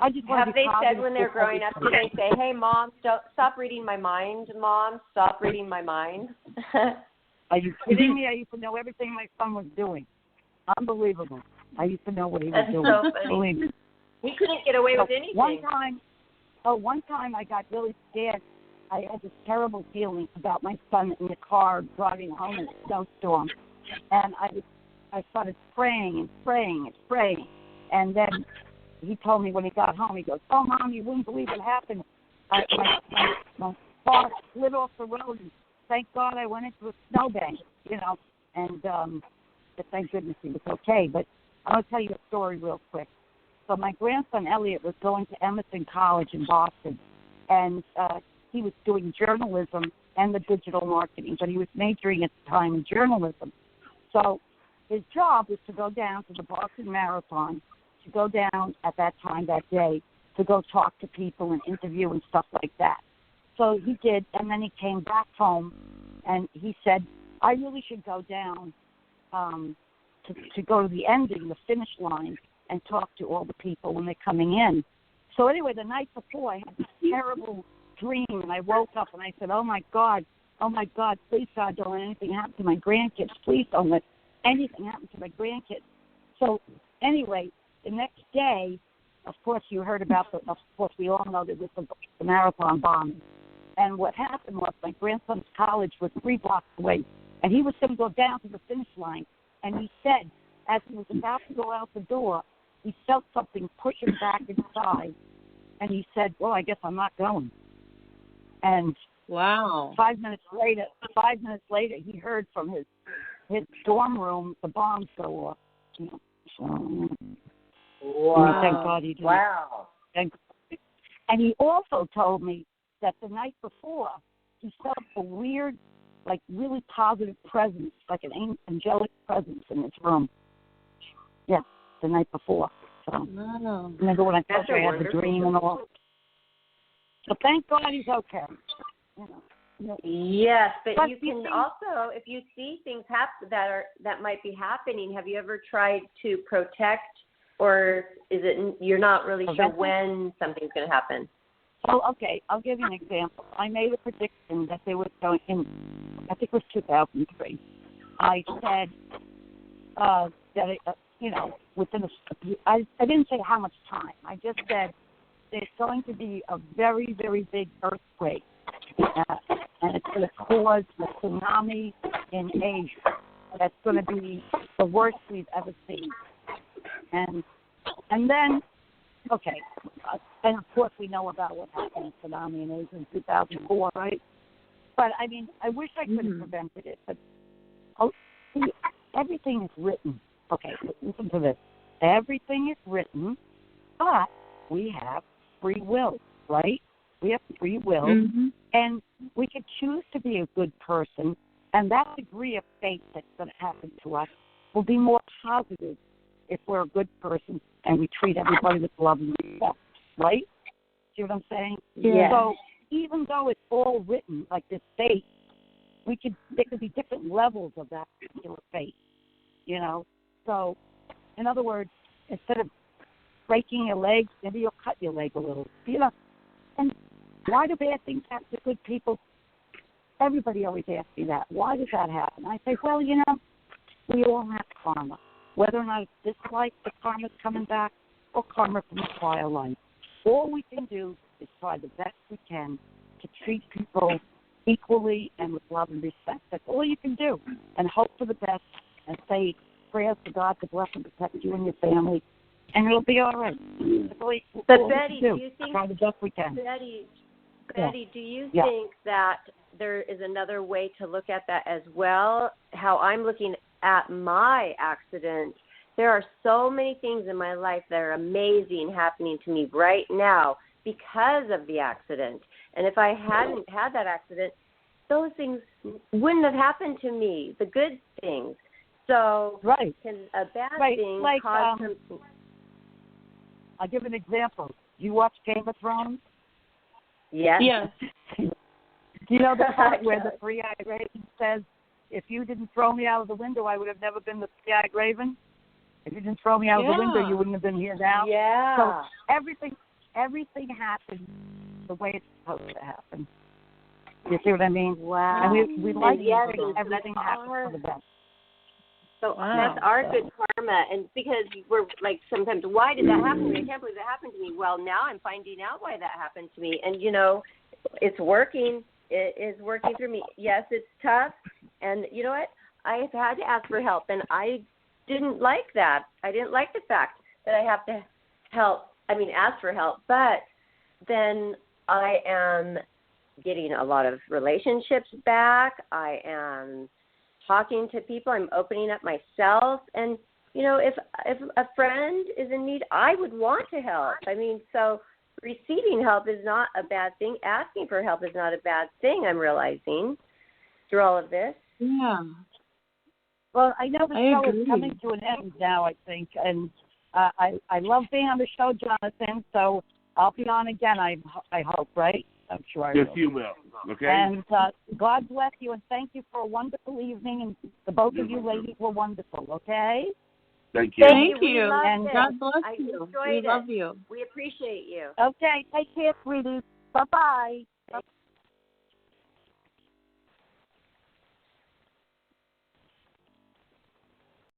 I just want Have they said when they're growing up, do they say, "Hey, Mom, stop reading my mind, Mom, stop reading my mind"? Are you kidding me? I used to know everything my son was doing. Unbelievable. I used to know what he was doing. So funny. Believe me. He couldn't get away with anything. One time I got really scared. I had this terrible feeling about my son in the car driving home in a snowstorm. And I started praying, and then he told me when he got home, he goes, "Oh, Mom, you wouldn't believe what happened. My car slid off the road, and thank God I went into a snowbank, and but thank goodness he was okay." But I'll tell you a story real quick. So my grandson, Elliot, was going to Emerson College in Boston, and he was doing journalism and the digital marketing, but he was majoring at the time in journalism. So his job was to go down to the Boston Marathon, to go down at that time that day, to go talk to people and interview and stuff like that. So he did, and then he came back home, and he said, "I really should go down to go to the ending, the finish line, and talk to all the people when they're coming in." So anyway, the night before, I had this terrible dream, and I woke up and I said, "Oh my God, oh my God, please God, don't let anything happen to my grandkids. Please don't let anything happen to my grandkids. So anyway, the next day, of course, you heard about of course, we all know that it was the marathon bombing. And what happened was my grandson's college was 3 blocks away, and he was going to go down to the finish line. And he said, as he was about to go out the door, he felt something push him back inside. And he said, well, I guess I'm not going. And Wow. 5 minutes later, he heard from his dorm room the bombs go off. You know, so, Wow. thank God he didn't. Wow. And he also told me that the night before he felt a weird, like really positive presence, like an angelic presence in his room. Yeah, the night before. So Wow. remember when I told you I had the wonderful dream and all? So thank God he's okay. You know. Yes, but you you can see- also, if you see things that might be happening, have you ever tried to protect, or is it you're not really sure when something's going to happen? Oh, okay. I'll give you an example. I made a prediction that they were going in, I think it was 2003. I said that, within I didn't say how much time. I just said there's going to be a very, very big earthquake, and it's going to cause a tsunami in Asia. That's going to be the worst we've ever seen. And then, okay, and of course we know about what happened in tsunami in Asia in 2004, right? But I mean, I wish I could have prevented it. But see, everything is written. Okay, listen to this. Everything is written, but we have free will, right? We have free will, and we could choose to be a good person, and that degree of fate that's going to happen to us will be more positive if we're a good person and we treat everybody with love and respect, right? See what I'm saying? Yeah. So even though it's all written like this fate, there could be different levels of that particular fate, you know? So, in other words, instead of breaking your leg, maybe you'll cut your leg a little, you know? And why do bad things happen to good people? Everybody always asks me that. Why does that happen? I say, well, you know, we all have karma. Whether or not it's this life the karma's coming back or karma from the prior life. All we can do is try the best we can to treat people equally and with love and respect. That's all you can do. And hope for the best and say prayers to God to bless and protect you and your family, and it'll be all right. But Betty, do you think, try the best we can. Betty, do you Yeah. think that there is another way to look at that as well? How I'm looking at my accident, there are so many things in my life that are amazing happening to me right now because of the accident. And if I hadn't had that accident, those things wouldn't have happened to me, the good things. So can a bad thing like, cause something? I'll give an example. Do you watch Game of Thrones? Yes. Yes. Do you know the part where the three-eyed raven says, if you didn't throw me out of the window, I would have never been the three-eyed raven? If you didn't throw me out of the window, you wouldn't have been here now? Yeah. So everything happens the way it's supposed to happen. You see what I mean? Wow. And we like yes, to think everything happens for the best. So that's our good karma. And because we're like sometimes, why did that happen to me? I can't believe that happened to me. Well, now I'm finding out why that happened to me. And, you know, it's working. It is working through me. Yes, it's tough. And you know what? I've had to ask for help. And I didn't like that. I didn't like the fact that I have to ask for help. But then I am getting a lot of relationships back. I am talking to people. I'm opening up myself. And, you know, if a friend is in need, I would want to help. I mean, so receiving help is not a bad thing. Asking for help is not a bad thing, I'm realizing, through all of this. Yeah. Well, I know the show is coming to an end now, I think. And I love being on the show, Jonathan, so I'll be on again, I hope, right? I'm sure I will. Yes, you will. Okay. And God bless you, and thank you for a wonderful evening. And the both of you ladies were wonderful. Okay. Thank you. Thank you. And God bless you. We love you. We appreciate you. Okay. Take care, sweeties. Bye-bye.